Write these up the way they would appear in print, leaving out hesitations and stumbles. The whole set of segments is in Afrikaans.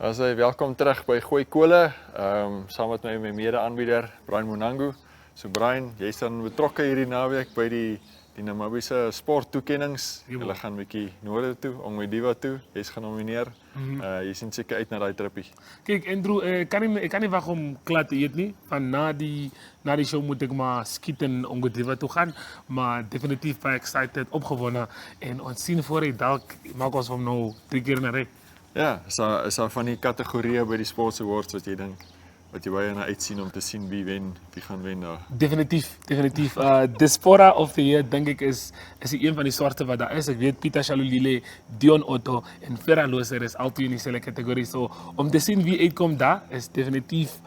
Welkom terug by Gooi Kole, saam met my mede-aanbieder Brian Monangu. So Brian, jy's dan betrokke hierdie naweek by die Namibiese sporttoekennings. Hulle gaan 'n bietjie noorde toe, Ongwediva toe. Jy's genomineer. Jy sien seker uit na daai trippie. Kijk, Andrew, ik kan niet wachten om klaar te eten. Nie. Van na die show moet ik maar schieten om Ongwediva toe gaan. Maar definitief ben ik excited, opgewonden. En ons zien voor je dalk maak ons van nou 3 keer naar rij. Ja, is daar van die kategorieë by die Sports Awards wat jy dink wat jy baie na uitsien om te sien wie gaan wen daar? Definitief. De Spora of the Year, denk ik, is een van die soorten wat daar is. Ik weet, Pieter Shalulile, Dion Otto en Ferra Loser is altijd in diezelfde categorie. So, om te zien wie uitkomt daar, is definitief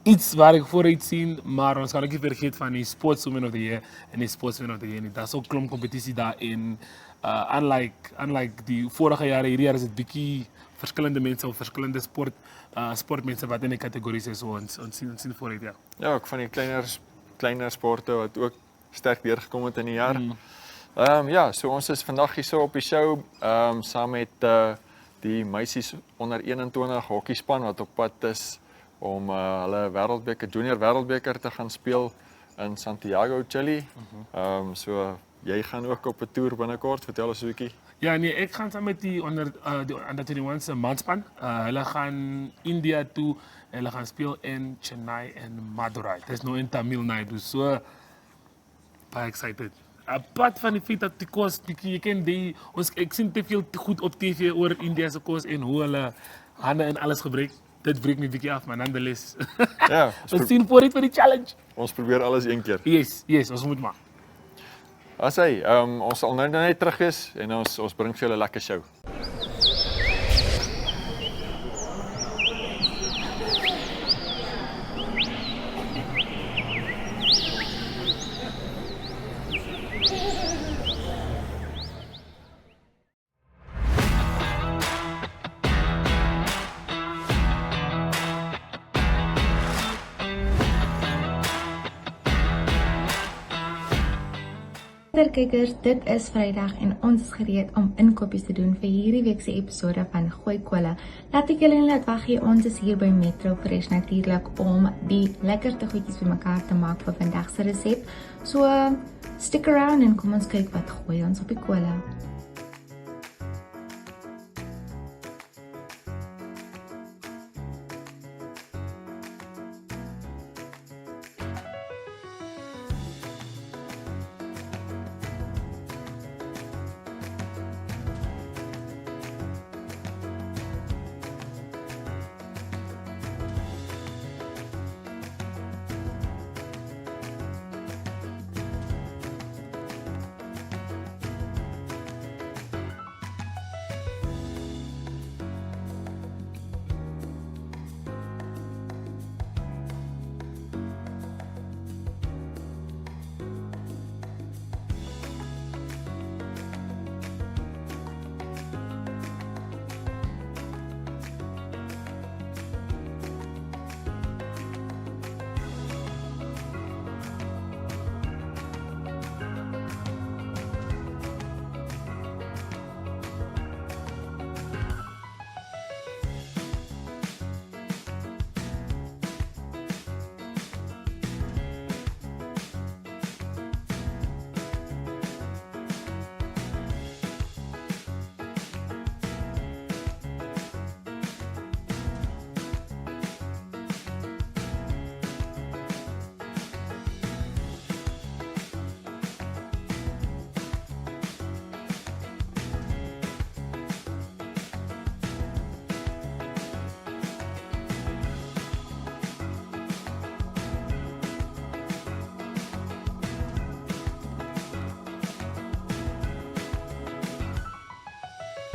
iets waar ik vooruit zie. Maar ons kan ook niet vergeten van die Sportswoman of the Year en die Sportsman of the Year. Dat is ook klomp competitie daarin. Unlike die vorige jaren, hierdie jaar is het bietjie verschillende mensen of verschillende sportmensen wat in die categorie zijn. So, ons zien vooruit, ja. Ja, ook van die kleiner sporte wat ook sterk deurgekom het in die jaar. Ja, so ons is vandag hier so op die show saam met die meisies onder 21 hokkiespan wat op pad is om hulle junior wêreldbeker te gaan speel in Santiago, Chile. So jy gaan ook op 'n toer binnekort, vertel ons 'n bietjie. Ja, nee, ik ga samen met die onder 21 manspan. Hulle gaan India toe. Hulle gaan spelen in Chennai en Madurai. Het is nou in Tamil Nadu. So, baie excited. Apart van die feit dat die kost, je kent die, ik zie te veel goed op tv over Indiase kost en hoe hulle handen en alles gebruikt. Dit breekt me een beetje af, maar nonetheless. Ja, we zien voor die challenge. Ons probeer alles een keer. Yes, ons moet maar. Ons sal nou net terug wees en ons bring vir julle 'n lekker show. Kijkers, dit is Vrydag en ons is gereed om inkopies te doen vir hierdie week se episode van Gooi Kole. Laat ek julle nie laat wag nie, ons is hier by Metro Fresh natuurlik om die lekkerste goedjies bymekaar te maak vir vandag se resep. So, stick around en kom ons kyk wat gooi ons op die kole.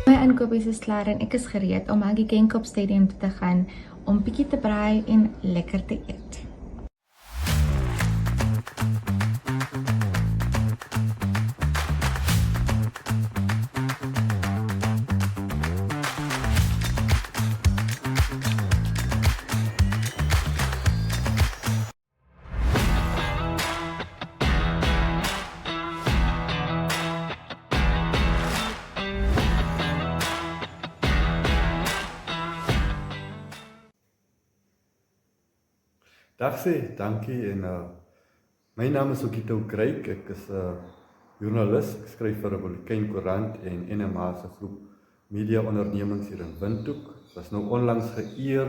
My inkopies is klaar en ek is gereed om Maggie Kenkop Stadium toe te gaan om bietjie te braai en lekker te eet. Dag sê, dankie en my naam is Okito Kreek. Ek is 'n joernalis. Ek skryf vir Republikein Koerant en NMA se groep media ondernemings hier in Windhoek. Was nou onlangs geëer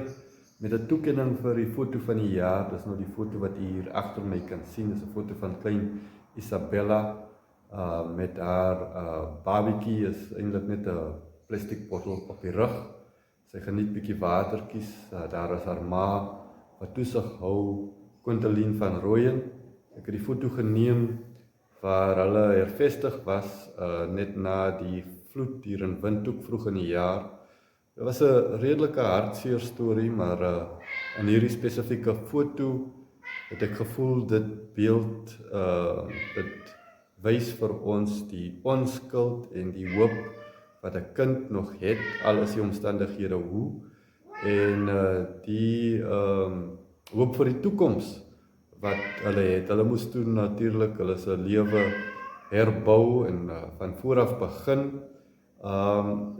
met 'n toekenning vir die foto van die jaar. Dis nou die foto wat u hier agter my kan sien. Dis 'n foto van klein Isabella met haar babatjie is eintlik net 'n plastiek bottel op die rug. Sy geniet bietjie watertjies. Daar is haar ma wat toesig hou, Quinteline van Rooyen. Ek het die foto geneem waar hulle hervestig was net na die vloed hier in Windhoek vroeg in die jaar. Dit was 'n redelike hartseer storie, maar in hierdie spesifieke foto het ek gevoel dit beeld dit wys vir ons die onskuld en die hoop wat 'n kind nog het, al is die omstandighede hoe, en die hoop vir die toekoms wat hulle het. Hulle moes toe natuurlik hulle se lewe herbou en van voor af begin.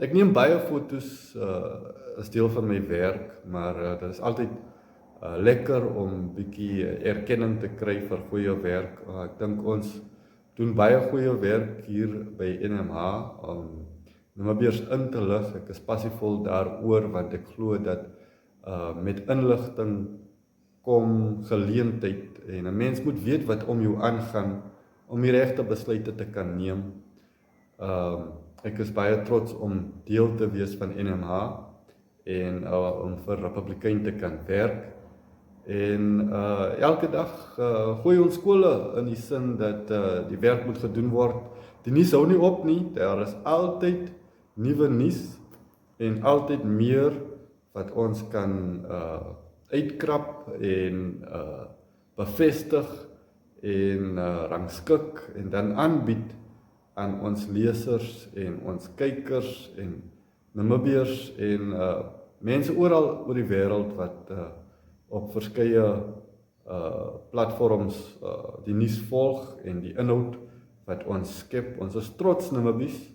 Ek neem baie fotos as deel van my werk, maar dit is altyd lekker om bietjie erkenning te kry vir goeie werk. Ek dink ons doen baie goeie werk hier by NMH om Namibiërs in te lig. Ek is passievol daaroor want ek glo dat met inligting kom geleentheid en 'n mens moet weet wat om jou aangaan om die regte besluite te kan neem. Ek is baie trots om deel te wees van NMH en om vir Republikein te kan werk. En elke dag gooi ons skole in die sin dat die werk moet gedoen word. Die nuus hou nie op nie. Daar is altyd nuwe nuus en altyd meer wat ons kan uitkrap en bevestig en rangskik en dan aanbied aan ons lesers en ons kykers en Namibiërs en mense oral oor die wêreld wat op verskeie platforms die nuus volg en die inhoud wat ons skep. Ons is trots Namibiërs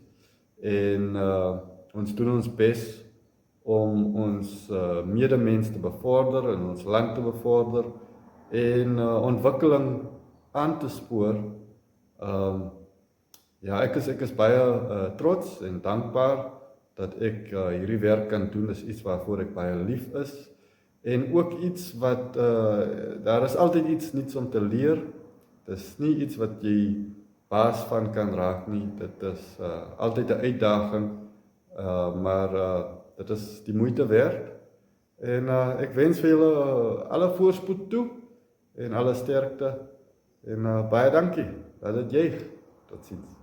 en ons doen ons bes om ons medemens te bevorder en ons land te bevorder en ontwikkeling aan te spoor. Ja, ek is baie trots en dankbaar dat ek hierdie werk kan doen. Dis iets waarvoor ek baie lief is en ook iets wat daar is altyd iets nuuts om te leer. Dis nie iets wat jy baas van kan raak nie. Dit is altyd 'n uitdaging, maar dit is die moeite werd. En ek wens vir julle alle voorspoed toe en alle sterkte en baie dankie. Laat dit juig. Totsiens.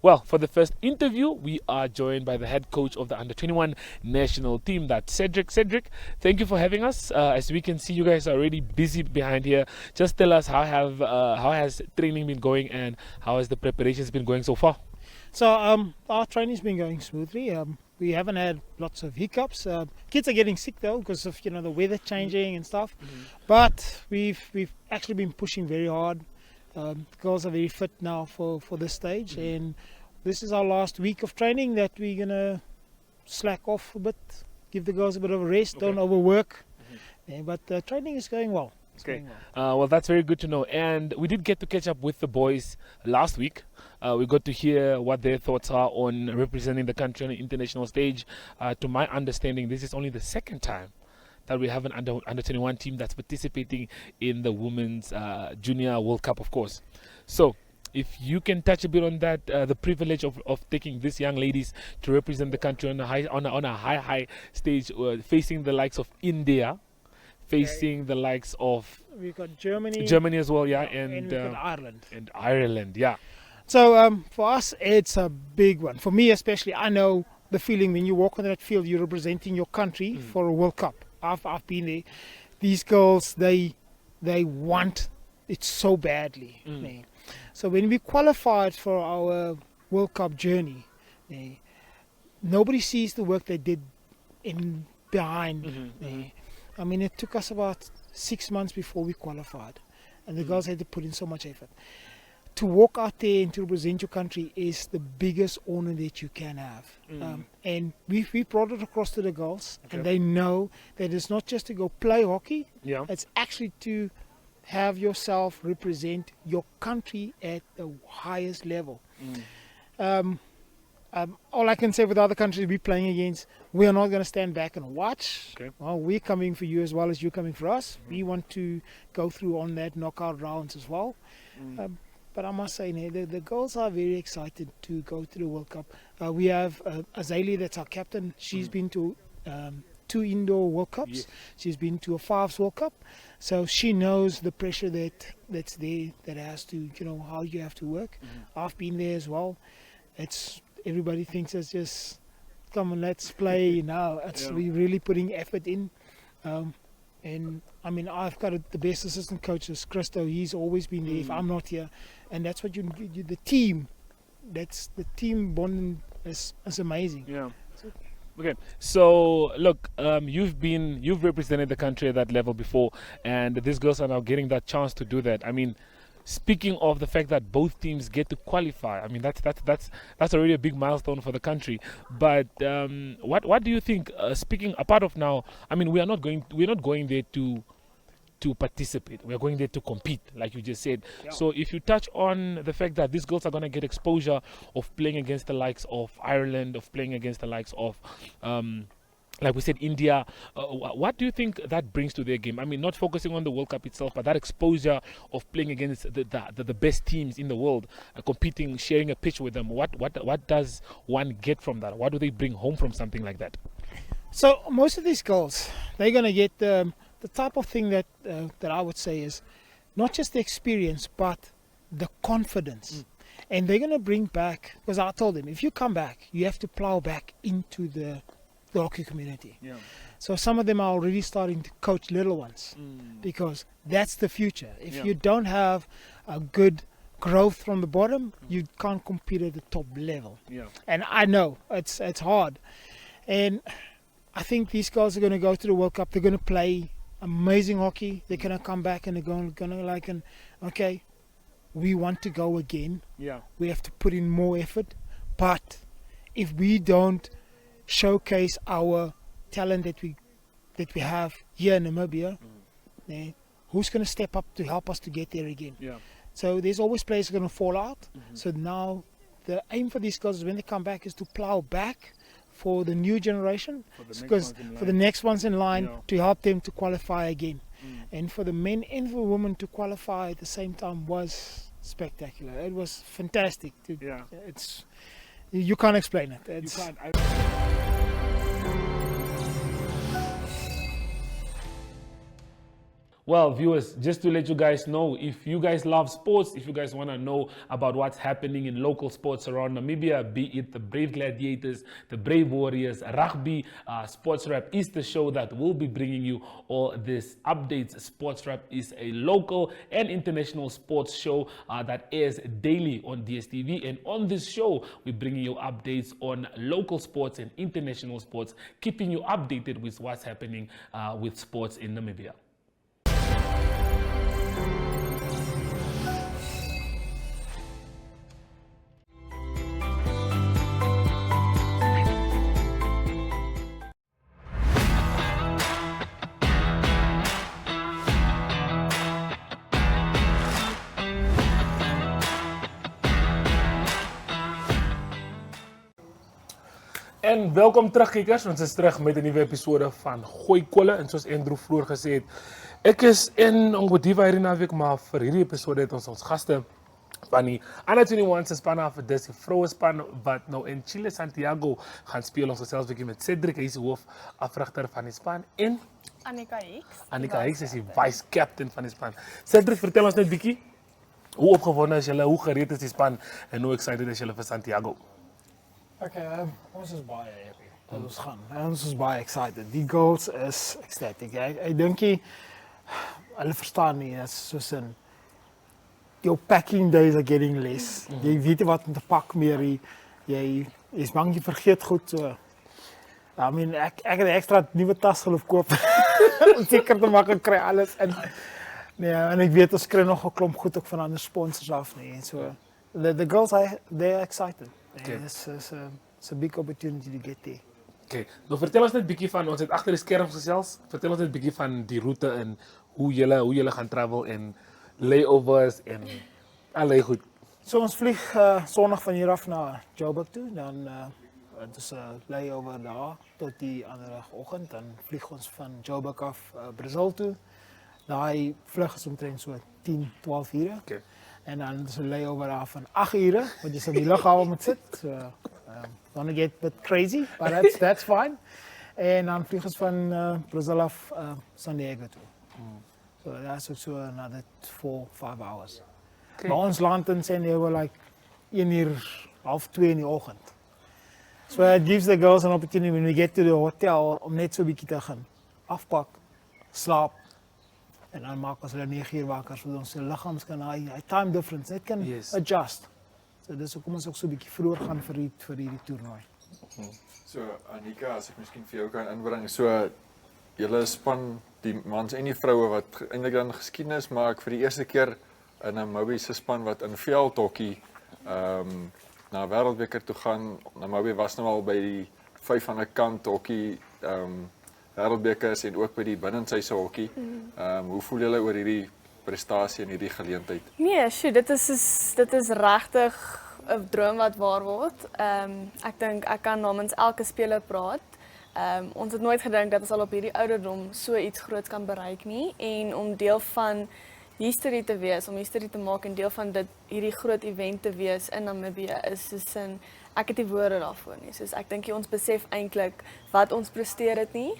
Well, for the first interview, we are joined by the head coach of the Under-21 national team, that's Cedric. Cedric, thank you for having us. As we can see, you guys are already busy behind here. Just tell us how has training been going and how has the preparations been going so far? So our training's been going smoothly. We haven't had lots of hiccups. Kids are getting sick though because of the weather changing and stuff. But we've actually been pushing very hard. Girls are very fit now for this stage, and this is our last week of training that we're gonna slack off a bit, give the girls a bit of a rest, don't overwork. Yeah, but training is going well. Okay. Well, that's very good to know. And we did get to catch up with the boys last week. We got to hear what their thoughts are on representing the country on the international stage. To my understanding, this is only the second time that we have an under 21 team that's participating in the Women's Junior World Cup, of course. So, if you can touch a bit on that, the privilege of taking these young ladies to represent the country on a high stage, facing the likes of India, facing the likes of we've got Germany as well, yeah, and we've got Ireland. And Ireland, yeah. So for us, it's a big one. For me, especially, I know the feeling when you walk on that field, you're representing your country for a World Cup. I've been there. These girls, they want it so badly. So when we qualified for our World Cup journey, nobody sees the work they did in behind. I mean, it took us about 6 months before we qualified, and the girls had to put in so much effort. To walk out there and to represent your country is the biggest honor that you can have. And we brought it across to the girls, and they know that it's not just to go play hockey, it's actually to have yourself represent your country at the highest level. All I can say with other countries we're playing against, we are not going to stand back and watch. Well, we're coming for you as well as you're coming for us. We want to go through on that knockout rounds as well. But I must say, the girls are very excited to go to the World Cup. We have Azalea, that's our captain. She's been to 2 indoor World Cups. She's been to a 5s World Cup. So she knows the pressure that's there, that has to, how you have to work. I've been there as well. Everybody thinks it's just, come on, let's play now. We're really putting effort in. And I mean, I've got the best assistant coaches, Christo. He's always been there if I'm not here. And that's what the team, that's the team bonding is amazing. Okay, so look, you've represented the country at that level before, and these girls are now getting that chance to do that. I mean, speaking of the fact that both teams get to qualify, I mean that's already a big milestone for the country. But what do you think? Speaking apart of now, I mean we're not going there to participate. We're going there to compete, like you just said. So if you touch on the fact that these girls are going to get exposure of playing against the likes of Ireland, of playing against the likes of like we said, India, what do you think that brings to their game? I mean, not focusing on the World Cup itself, but that exposure of playing against the best teams in the world, competing, sharing a pitch with them. What does one get from that? What do they bring home from something like that? So most of these girls, they're going to get the type of thing that I would say is not just the experience, but the confidence. And they're going to bring back, because I told them, if you come back, you have to plow back into the hockey community. So some of them are already starting to coach little ones, because that's the future. If you don't have a good growth from the bottom, you can't compete at the top level. And I know it's hard. And I think these girls are going to go to the World Cup. They're going to play amazing hockey. They're going to come back and they're going to okay, we want to go again. We have to put in more effort. But if we don't showcase our talent that we have here in Namibia, who's going to step up to help us to get there again? So there's always players going to fall out. So now the aim for these girls is when they come back is to plow back for the new generation, because for the next ones in line to help them to qualify again. And for the men and for women to qualify at the same time was spectacular. It was fantastic. You can't explain it. Well, viewers, just to let you guys know, if you guys love sports, if you guys want to know about what's happening in local sports around Namibia, be it the Brave Gladiators, the Brave Warriors, rugby, Sports Wrap is the show that will be bringing you all these updates. Sports Wrap is a local and international sports show that airs daily on DSTV. And on this show, we're bringing you updates on local sports and international sports, keeping you updated with what's happening with sports in Namibia. En welkom terug kijkers, ons is terug met een nieuwe episode van Gooi Kolle. En zoals Andrew vroeger gesê het, ek is in Ongodiva hierdie naweek, maar vir hierdie episode het ons gaste van die Under 21 se span af, dis die vroue span wat nou in Chile Santiago gaan speel. Ons gesels 'n bietjie met Cedric, hy is die hoofafrigter van die span, en Annika Hicks is die vice captain van die span. Cedric, vertel ons net 'n bietjie, hoe opgewonde is julle, hoe gereed is die span en hoe excited is julle vir Santiago? Okay, ons is baie happy. Ons gaan. Ons is baie excited. Die girls is ecstatic. Ek dink hulle verstaan nie, is soos in your packing days are getting less. Jy weet wat om te pak meer. jy is bang jy vergeet goed so. I mean, ek het 'n ekstra nuwe tas geloof koop om seker te maak ek kry alles in. Nee, en ek weet ons kry nog 'n klomp goed ook van ander sponsors af nie. En so the girls they're excited. Okay. It's a big opportunity to get there. Okay, nou vertel ons net bietjie van ons het agter die skerms gesels. Vertel ons net bietjie van die roete en hoe julle gaan travel en layovers en allerlei goed. So ons vlieg Sondag van hier af na Joburg toe, dan dit is 'n layover daar tot die ander oggend, dan vlieg ons van Joburg af Brazil toe. Daai vlug is omtrent so 10, 12 ure. Okay. En dan is 'n layover daar van 8 ure, want jy sal die lughawe moet sit. So gonna get a bit crazy, but that's fine. En dan vlieg ons van Brazil af San Diego toe. So that's ook so another 4, 5 hours. Okay. Maar ons land in San Diego like 1 uur, half 2 in die oggend. So it gives the girls an opportunity when we get to the hotel om net so 'n bietjie te gaan afpak, slaap. En dan maak ons hulle 9 uur wakker sodat ons se liggaams kan hy time difference net kan adjust. So dis hoekom ons ook so 'n bietjie vroeër gaan vir hierdie toernooi. So Anika, as ek miskien vir jou kan inbring, so julle span, die mans en die vroue wat eintlik dan geskiedenis maak vir die eerste keer in 'n Namibie se span wat in veldhokkie na wêreldbeker toe gaan. Namibie was nou al by die 5 aan 'n kant hokkie wêreldbekers en ook by die binnenshuise hokkie. Hoe voel julle oor hierdie prestasie en hierdie geleentheid? Nee, sjoe, dit is regtig 'n droom wat waar word. Ek dink ek kan namens elke speler praat. Ons het nooit gedink dat ons al op hierdie ouderdom so iets groots kan bereik nie, en om deel van history te wees, om history te maak en deel van hierdie groot event te wees in Namibië is soos ek het nie woorde daarvoor nie. Soos ek dink ons besef eintlik wat ons presteer het nie.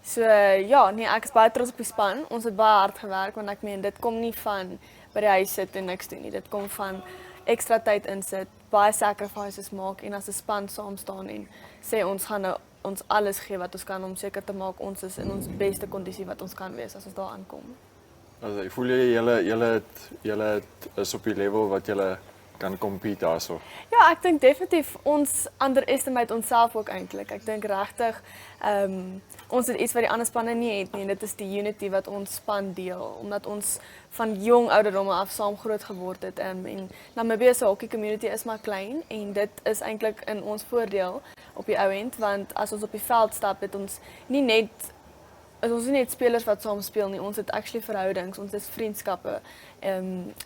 So ja, nee, ek is baie trots op die span. Ons het baie hard gewerk, want ek meen dit kom nie van by die huis sit en niks doen nie. Dit kom van ekstra tyd insit, baie sacrifices maak en as 'n span saam staan en sê ons gaan nou ons alles gee wat ons kan om seker te maak ons is in ons beste kondisie wat ons kan wees as ons daar aankom. Ek voel julle is op die level wat julle kan compete daarso. Ja, ek dink definitief ons underestimate onsself ook eintlik. Ek dink regtig ons het iets wat die ander spanne nie het nie, en dit is die unity wat ons span deel, omdat ons van jong ouderdomme af saam groot geword het. En Namibië se hockey community is maar klein en dit is eintlik in ons voordeel op die ou end, want as ons op die veld stap het ons nie net spelers wat saam speel nie, ons het actually verhoudings, ons is vriendskappe,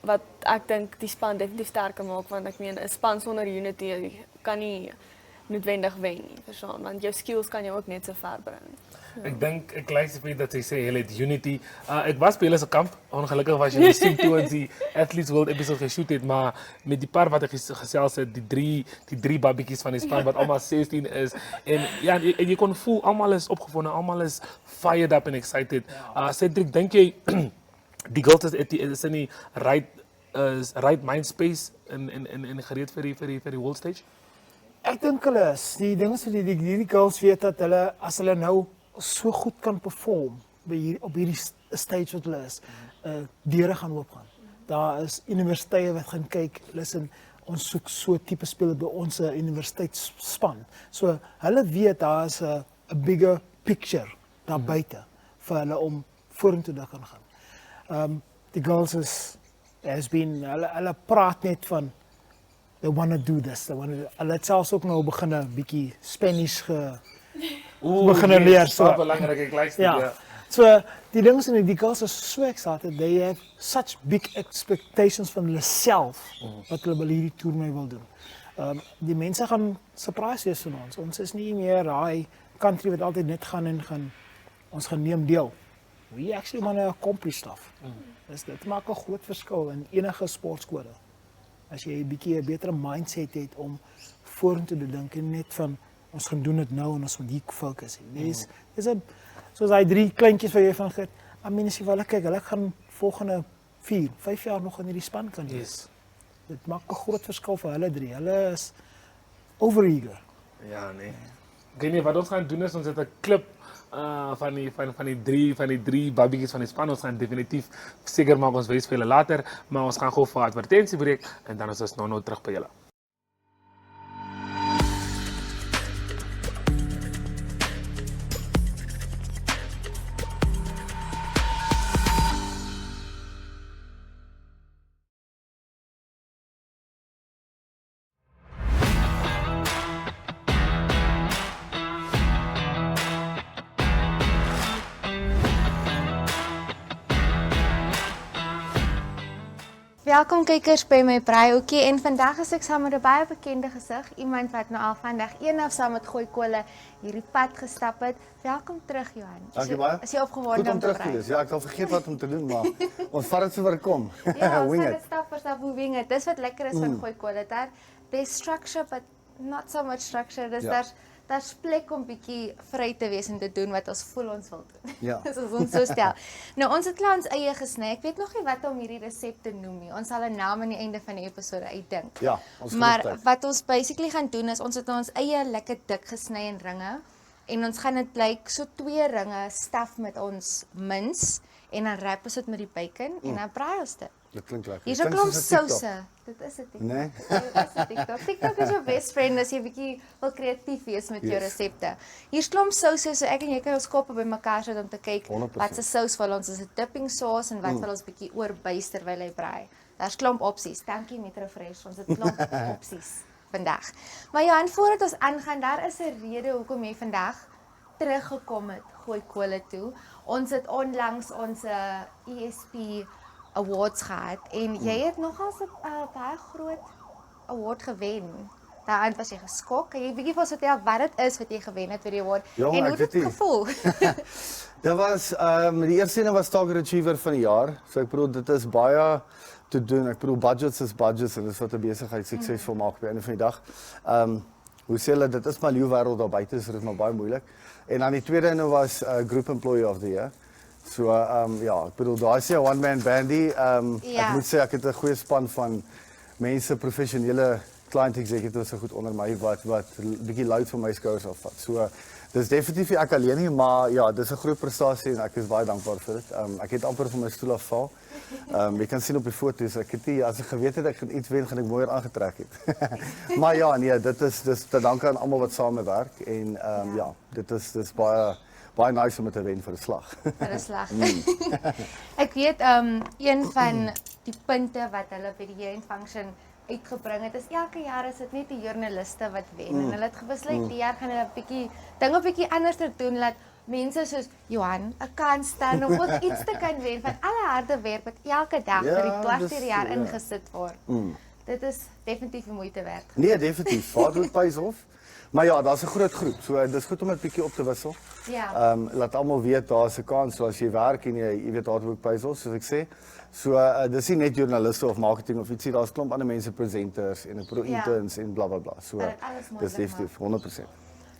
wat ek dink die span definitief sterker maak, want ek meen 'n span sonder unity kan nie noodwendig wen nie, verstaan, want jou skills kan jou ook net so ver bring. Ek dink ek luister vir dat sy sê hulle het unity. Ek was by hulle se kamp. Ongelukkig was jy sien toe ons die Athletes World episode geshoot het, maar met die paar wat ek gesels het, die drie babietjies van die span wat almal 16 is, en ja, en jy kon voel almal is opgewonde, almal is fired up and excited. Cedric, dink jy die girls is in die right mind space en gereed vir die world stage? Ek dink hulle is. Die ding is die girls weet dat hulle as hulle nou so goed kan perform op hierdie stage wat hulle is, deure gaan oopgaan. Daar is universiteite wat gaan kyk, listen, ons soek so tipe speler by ons universiteitsspan. So hulle weet daar is 'n bigger picture daar buite vir hulle om vorentoe te kan gaan. Die girls hulle praat net van they want to do this. Hulle het selfs ook nou begin 'n bietjie Spanish beginnen leer. So belangrik, ek luister. Ja. So die ding is die girls is so excited. They have such big expectations van hulle self wat hulle by hierdie toernooi wil doen. Die mense gaan surprise wees van ons. Ons is nie meer daai country wat altyd net gaan ons gaan neem deel. We actually want to accomplish stuff. Dit maak 'n groot verskil in enige sportskode. As jy 'n bietjie 'n beter mindset het om vorentoe te dink en net van ons gaan doen dit nou en ons moet hier fokus. Dis soos hy 3 kleintjies wat jy van gehoor. I mean as jy wil kyk, hulle gaan volgende 4, 5 jaar nog in hierdie span kan wees. Dit maak 'n groot verskil vir hulle 3. Hulle is overeager. Ja, nee. Ek weet nie wat ons gaan doen is ons het 'n klip van die drie babietjies van die span. Ons gaan definitief seker maak ons wys vir julle later, maar ons gaan gou vir 'n advertensiebreek en dan is ons nou terug by julle. Welkom kykers by my braaihoekie en vandag is ek saam met 'n baie bekende gesig, iemand wat nou al vandag eendag saam met Gooi Kolle hierdie pad gestap het. Welkom terug Johan. Dankie baie. Is jy opgewonde Goed om te terug te braai? wees. Ja, ek het al vergeet wat om te doen, maar ons vat dit sover kom. Ja, ons Wing gaan it. dit stap vir stap wing it. Dis wat lekker is van Gooi Kolle. There's structure but not so much structure. Dis Ja. daar's plek om bietjie vry te wees en te doen wat ons voel ons wil doen. Ja. Dis as ons so stel. Nou ons het klaar ons eie gesny. Ek weet nog nie wat om hierdie resep te noem nie. Ons sal 'n naam aan die einde van die episode uitdink. Ja, ons Maar geloof wat ons basically gaan doen is ons het ons eie lekker dik gesny in ringe en ons gaan dit blyk so 2 ringe staf met ons mince en dan wrap ons dit met die bacon en dan braai ons dit. Dit klink lekker. Hier's 'n Klink klomp soos 'n TikTok. souse. Dit is 'n TikTok. Nee? Dit is 'n TikTok. TikTok is jou best friend as jy bietjie wil kreatief wees met jou Yes. resepte. Hier's klomp souse so ek en jy kan ons koppe bymekaar sit om te kyk 100%. wat se sous wil ons is 'n dipping sauce en wat wil ons bietjie oorbuis terwyl hy braai. Daar's klomp opsies. Dankie Metro Fresh. Ons het klomp opsies vandag. Maar Johan, voordat ons aangaan, daar is 'n rede hoekom jy vandag teruggekom het Gooi Kolle toe. Ons het onlangs ons ESP awards gehad en jy het nogal 'n baie groot award gewen. Daaraan was jy geskok. Kan jy bietjie vir ons vertel wat dit is wat jy gewen het vir die award Jong, en ek hoe weet dit nie. gevoel? Dit was die eerste ene was Target Achiever van die jaar. So ek bedoel dit is baie te doen. Ek bedoel budgets is budgets en dit is wat 'n besigheid suksesvol maak op die einde van die dag. Hoe sê hulle dit is maar leeu wêreld daar buite, so dit is maar baie moeilik. En dan die tweede ene was Group Employee of the Year. So ja, ek bedoel daai is 'n one man bandy. Ja. Ek moet sê ek het 'n goeie span van mense, professionele client executives so goed onder my wat 'n bietjie luid van my skouers afvat. So dis definitief nie ek alleen nie, maar ja, dis 'n groot prestasie en ek is baie dankbaar vir dit. Ek het amper van my stoel afval. Jy kan sien op die foto's, ek het nie as ek geweet het ek gaan iets wen, gaan ek mooier aangetrek het. Maar ja, nee, dit is te danke aan almal wat saamwerk en ja, dis baie nice om dit te wen vir 'n slag. Vir 'n slag. Ek weet een van die punte wat hulle by die year-end function uitgebring het is elke jaar is dit net die joernaliste wat wen en hulle het besluit die jaar gaan hulle 'n bietjie dinge bietjie anders doen laat mense soos Johan 'n kans staan om ook iets te kan wen van alle harde werk wat elke dag vir die 12de jaar ingesit word. Dit is definitief die moeite werd. Nee, definitief. Hardwood pays off. Maar ja, daar's 'n groot groep. So dis goed om dit bietjie op te wissel. Ja. Laat almal weet daar's 'n kans so as jy werk en jy weet Hardwood pays off, soos ek sê. So dis nie net joernaliste of marketing of ietsie, daar's klomp ander mense, presenters en interns en blablabla. Bla, bla. So Dat dit alles moontlik dis definitief 100%.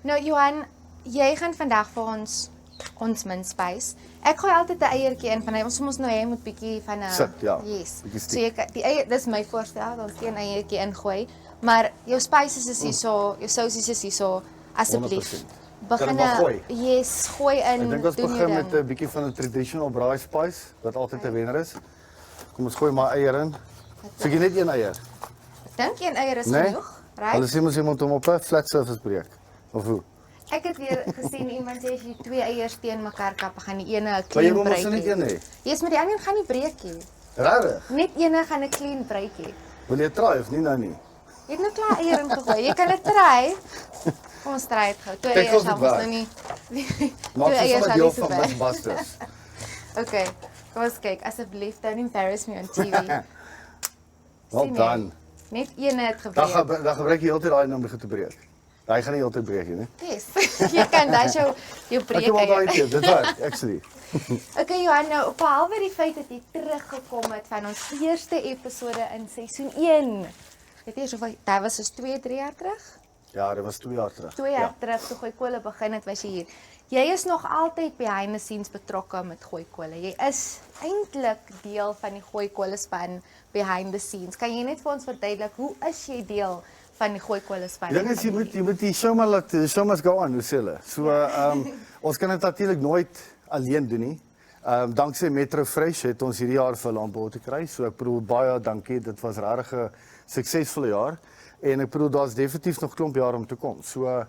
Nou Johan, jy gaan vandag vir ons mince spice. Ek gooi altyd 'n eiertjie in van hy ons nou jy moet bietjie van 'n Sit, ja. Yes. Bietjie So jy die eier dis my voorstel, dan een eiertjie ingooi. Maar jou spices is hierso, jou sousies is hierso. Asseblief. 100%. Begin Kan ek maar gooi? Yes, gooi in. Ek dink ons doen jou begin met ding. 'n bietjie van 'n traditional braai spice wat altyd 'n wenner is. Kom ons gooi maar eier in. Sê jy net een eier? Dink een eier is Nee. genoeg, right? Hulle sê mos jy moet hom op 'n flat surface breek. Of hoe? Ek het weer gesien iemand sê as jy 2 eiers teen mekaar kap, gaan die ene 'n Maar jy clean moet mos breek net hê. een hê. Yes, maar die ander gaan nie breek nie. Regtig? Net ene gaan 'n clean breek hê. Wil jy try of nie nou nie? Jy het nou klaar eier ingegooi. Jy kan dit try. Kom ons try dit gou. 2 Kyk eiers of sal dit ons werk. nou nie. Maak 2 vir eiers sommer sal deel nie so van werk. Mythbusters. Okay. Kom ons kyk. Asseblief, don't embarrass me on TV. Well Sien jy? done. Net een het Dan gebreek. dan gebruik jy heeltyd daai om te breek. Hy gaan nie heeltyd breek nie. Yes. Jy kan daai jou Ek breek het al daai eier. keer, dit werk actually. Okay Johan, nou behalwe die feit dat jy teruggekom het van ons eerste episode in seisoen 1. Weet jy so dit was soos 2-3 jaar terug? Ja, dit was 2 jaar terug. 2 jaar terug toe Gooi Kolle begin het, was jy hier. Jy is nog altyd behind the scenes betrokke met Gooi Kolle. Jy is eintlik deel van die Gooi Kolle span behind the scenes. Kan jy net vir ons verduidelik hoe is jy deel van die Gooi Kolle span? Ding is jy moet die show must go on, hoe sê hulle. So ons kan dit natuurlik nooit alleen doen nie. Danksy Metro Fresh het ons hierdie jaar vir Lambo te kry. So ek bedoel baie dankie. Dit was regtig 'n suksesvolle jaar. En ek bedoel daar's definitief nog klomp jare om te kom. So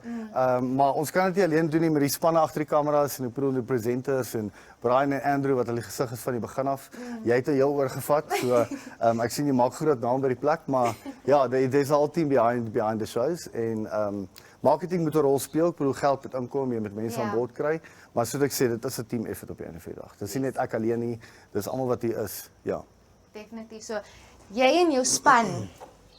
maar ons kan dit nie alleen doen nie met die spanne agter die kameras en ek bedoel die presenters en Brian en Andrew wat hulle gesig is van die begin af. Jy het heel oorgevat. So ek sien jy maak groot naam by die plek, maar ja, there's a whole team behind the shows en marketing moet 'n rol speel. Ek bedoel geld moet inkom, jy moet mense aan boord kry, maar soos ek sê, dit is 'n team effort op die einde van die dag. Dis nie net ek alleen nie, dis almal wat hier is. Ja. Definitief so. jy en jou span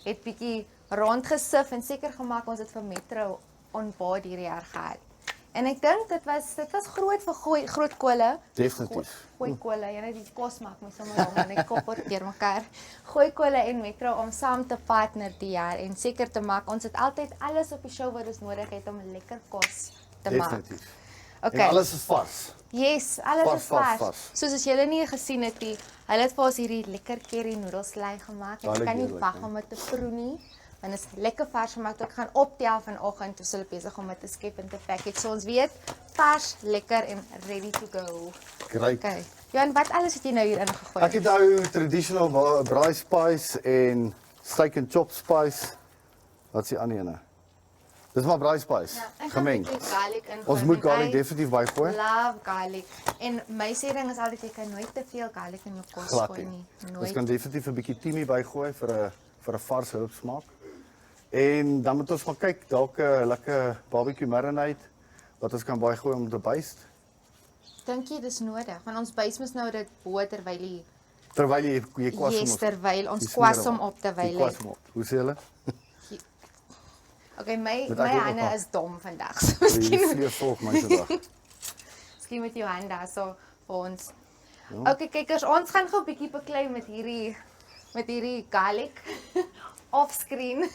het bietjie rondgesif en seker gemaak ons het vir Metro on board hierdie jaar gehad. En ek dink dit was groot vir Groot Kole. Definitief. Gooi Kole, jy die kos maak my sommer om en ek kop word deurmekaar. Gooi Kole en Metro om saam te partner die jaar en seker te maak ons het altyd alles op die show wat ons nodig het om lekker kos te maak. Definitief. Okay. En alles is vars. Yes, alles is vars. Vars. Soos as julle nie gesien het nie, hulle het vir ons hierdie lekker curry noedelslei gemaak. Ek kan nie wag om dit te proe nie. Want dit is lekker vars gemaak. Ek gaan optel vanoggend toe hulle besig om dit te skep en te package. So ons weet, vars, lekker en ready to go. Great. Okay. Johan, wat alles het jy nou hier ingegooi? Ek het nou traditional braai spice en steak and chop spice. Wat is die ander ene? Dis maar braai spice, gemeng. Ons moet garlic definitief bygooi. Love garlic. En my sê ding is altyd jy kan nooit te veel garlic in jou kos gooi nie. Ons kan definitief 'n bietjie timi bygooi vir 'n vars hulpsmaak. En dan moet ons maar kyk, dalk 'n lekker barbecue marinade wat ons kan bygooi om te byst. Dink jy dis nodig? Want ons bys mos nou dit bo terwyl jy kwassom. Yes, terwyl ons kwassom op terwyl. Hoe sê hulle? Okay, my hande is dom vandag. So Miskien volg my vandag. Miskien met jou hand daar so vir ons. Ja. Okay, kykers, ons gaan gou 'n bietjie beklei met hierdie garlic offscreen.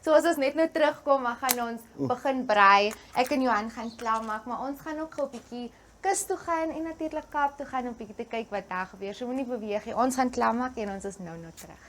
So as ons net nou terugkom, dan gaan ons begin braai. Ek en Johan gaan klaar maak, maar ons gaan ook gou 'n bietjie kus toe gaan en natuurlik Kaap toe gaan om 'n bietjie te kyk wat daar gebeur. So moenie beweeg nie. Ons gaan klaar maak en ons is nou terug.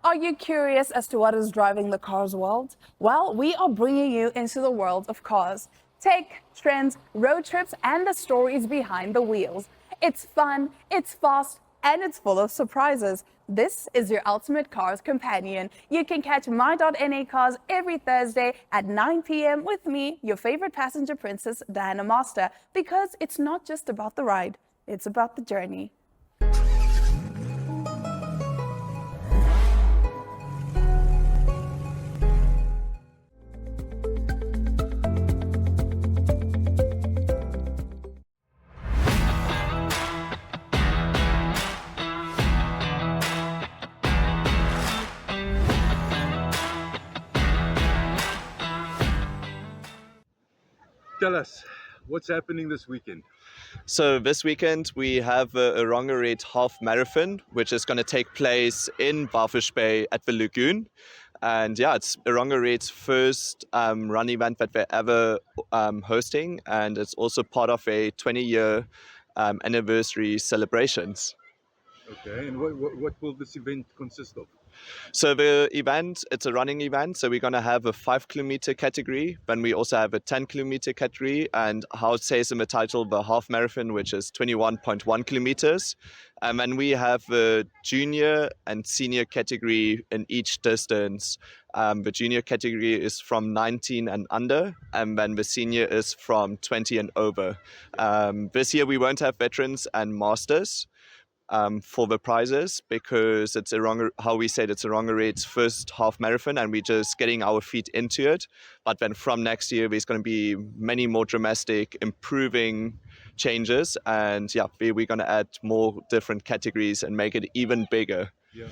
Are you curious as to what is driving the cars world? Well, we are bringing you into the world of cars. Tech, trends, road trips, and the stories behind the wheels. It's fun, it's fast, and it's full of surprises. This is your ultimate cars companion. You can catch My.NA Cars every Thursday at 9 p.m. with me, your favorite passenger princess, Diana Master, because it's not just about the ride, it's about the journey. Tell us, what's happening this weekend? So this weekend we have a Orongaret half marathon, which is going to take place in Barfish Bay at the Lagoon. And yeah, it's Orongaret's first run event that they're ever hosting. And it's also part of a 20-year anniversary celebrations. Okay, and what will this event consist of? So the event, it's a running event. So we're going to have a 5-kilometer category. Then we also have a 10-kilometer category. And how it says in the title, the half marathon, which is 21.1 kilometers. And then we have the junior and senior category in each distance. The junior category is from 19 and under. And then the senior is from 20 and over. This year we won't have veterans and masters for the prizes, because it's how we said, it's Orongaret's first half marathon and we're just getting our feet into it. But then from next year there's going to be many more dramatic improving changes, and yeah, we're going to add more different categories and make it even bigger. Yeah.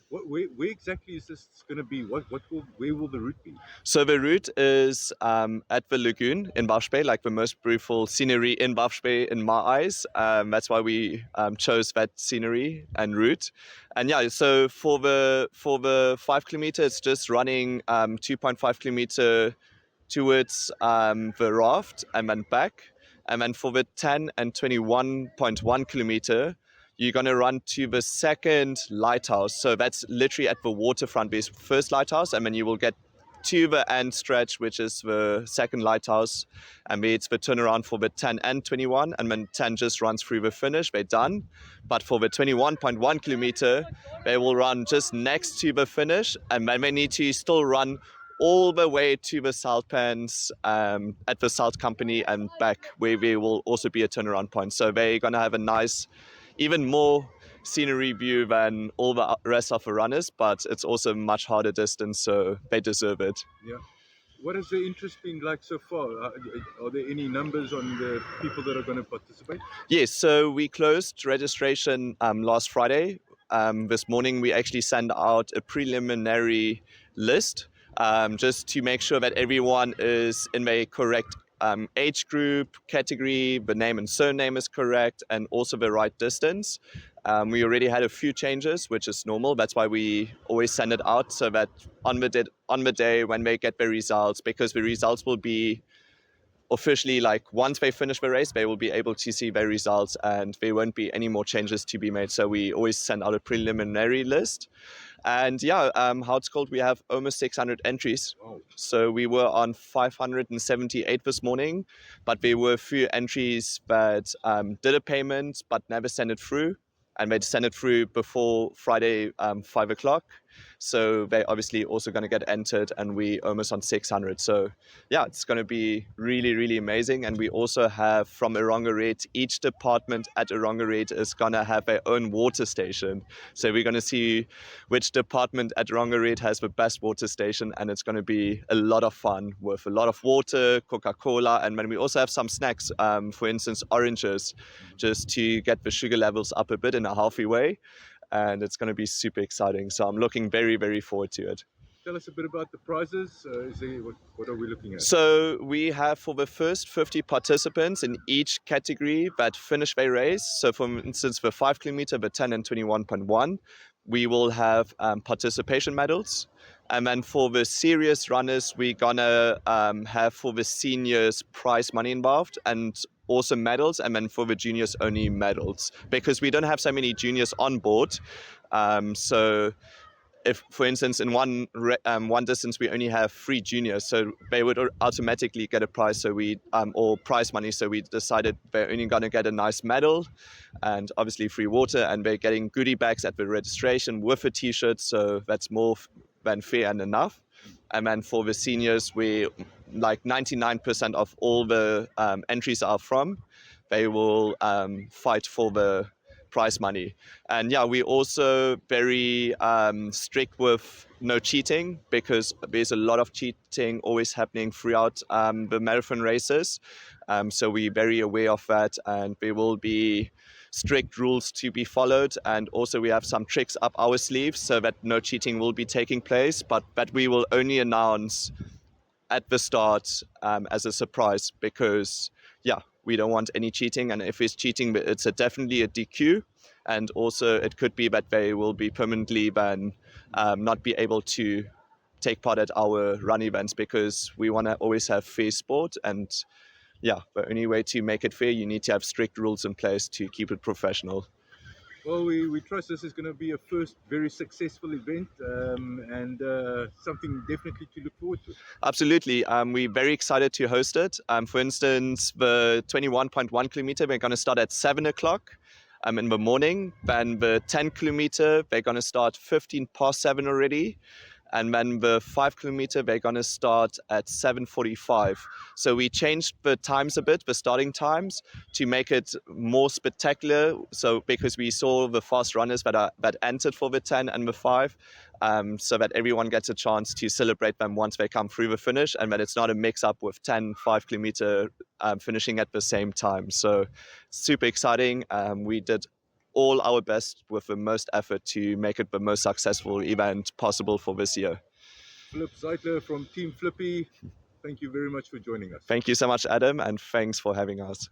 Where exactly is this going to be? Where will the route be? So the route is at the Lagoon in Barfish Bay, like the most beautiful scenery in Barfish Bay in my eyes. That's why we chose that scenery and route. And yeah, so for the 5 kilometer, it's just running 2.5 kilometer towards the raft and then back. And then for the 10 and 21.1 kilometer, you're going to run to the second lighthouse. So that's literally at the waterfront, this first lighthouse, and then you will get to the end stretch, which is the second lighthouse, and it's the turnaround for the 10 and 21, and then 10 just runs through the finish, they're done. But for the 21.1 kilometer, they will run just next to the finish, and then they need to still run all the way to the Salt Pans at the Salt Company and back, where there will also be a turnaround point. So they're going to have a nice, even more scenery view than all the rest of the runners, but it's also a much harder distance, so they deserve it. Yeah. What has the interest been like so far? Are there any numbers on the people that are going to participate? Yes, so we closed registration last Friday. This morning we actually sent out a preliminary list just to make sure that everyone is in the correct age group, category, the name and surname is correct, and also the right distance. We already had a few changes, which is normal. That's why we always send it out so that on the day when they get the results, because the results will be officially, like once they finish the race, they will be able to see their results and there won't be any more changes to be made. So we always send out a preliminary list. And yeah, how it's called, we have almost 600 entries. Wow. So we were on 578 this morning, but there were a few entries that did a payment but never sent it through. And they'd send it through before Friday, 5 o'clock. So they're obviously also going to get entered, and we almost on 600. So yeah, it's going to be really, really amazing. And we also have from Erongared, each department at Erongared is going to have their own water station. So we're going to see which department at Erongared has the best water station, and it's going to be a lot of fun with a lot of water, Coca-Cola, and then we also have some snacks, for instance, oranges, just to get the sugar levels up a bit in a healthy way. And it's going to be super exciting. So I'm looking very, very forward to it. Tell us a bit about the prizes. What are we looking at? So we have for the first 50 participants in each category that finish their race. So for instance, the 5 kilometer, the 10 and 21.1, we will have participation medals. And then for the serious runners, we're going to have for the seniors prize money involved and also medals, and then for the juniors only medals, because we don't have so many juniors on board. So if, for instance, in one distance we only have 3 juniors, so they would automatically get a prize. So we or prize money. So we decided they're only going to get a nice medal, and obviously free water, and they're getting goodie bags at the registration with a T-shirt. So that's more than fair and enough. And then for the seniors, we like 99% of all the entries are from. They will fight for the prize money. And yeah, we're also very strict with no cheating, because there's a lot of cheating always happening throughout the marathon races. So we're very aware of that, and there will be strict rules to be followed. And also we have some tricks up our sleeves so that no cheating will be taking place, but that we will only announce at the start as a surprise, because yeah, we don't want any cheating. And if it's cheating, it's definitely a DQ. And also it could be that they will be permanently then not be able to take part at our run events, because we want to always have fair sport. And yeah, the only way to make it fair, you need to have strict rules in place to keep it professional. Well, we trust this is going to be a first very successful event, and something definitely to look forward to. Absolutely. We're very excited to host it. For instance, the 21.1 kilometer, we're going to start at 7 o'clock in the morning. Then the 10 kilometer, they're going to start 15 past 7 already. And then the 5 kilometer, they're going to start at 7:45. So we changed the times a bit, the starting times, to make it more spectacular. So because we saw the fast runners that entered for the 10 and the 5, so that everyone gets a chance to celebrate them once they come through the finish, and that it's not a mix-up with 10 5 kilometer finishing at the same time. So super exciting. We did all our best with the most effort to make it the most successful event possible for this year. Flip Zeitler from Team Flippy, thank you very much for joining us. Thank you so much, Adam, and thanks for having us.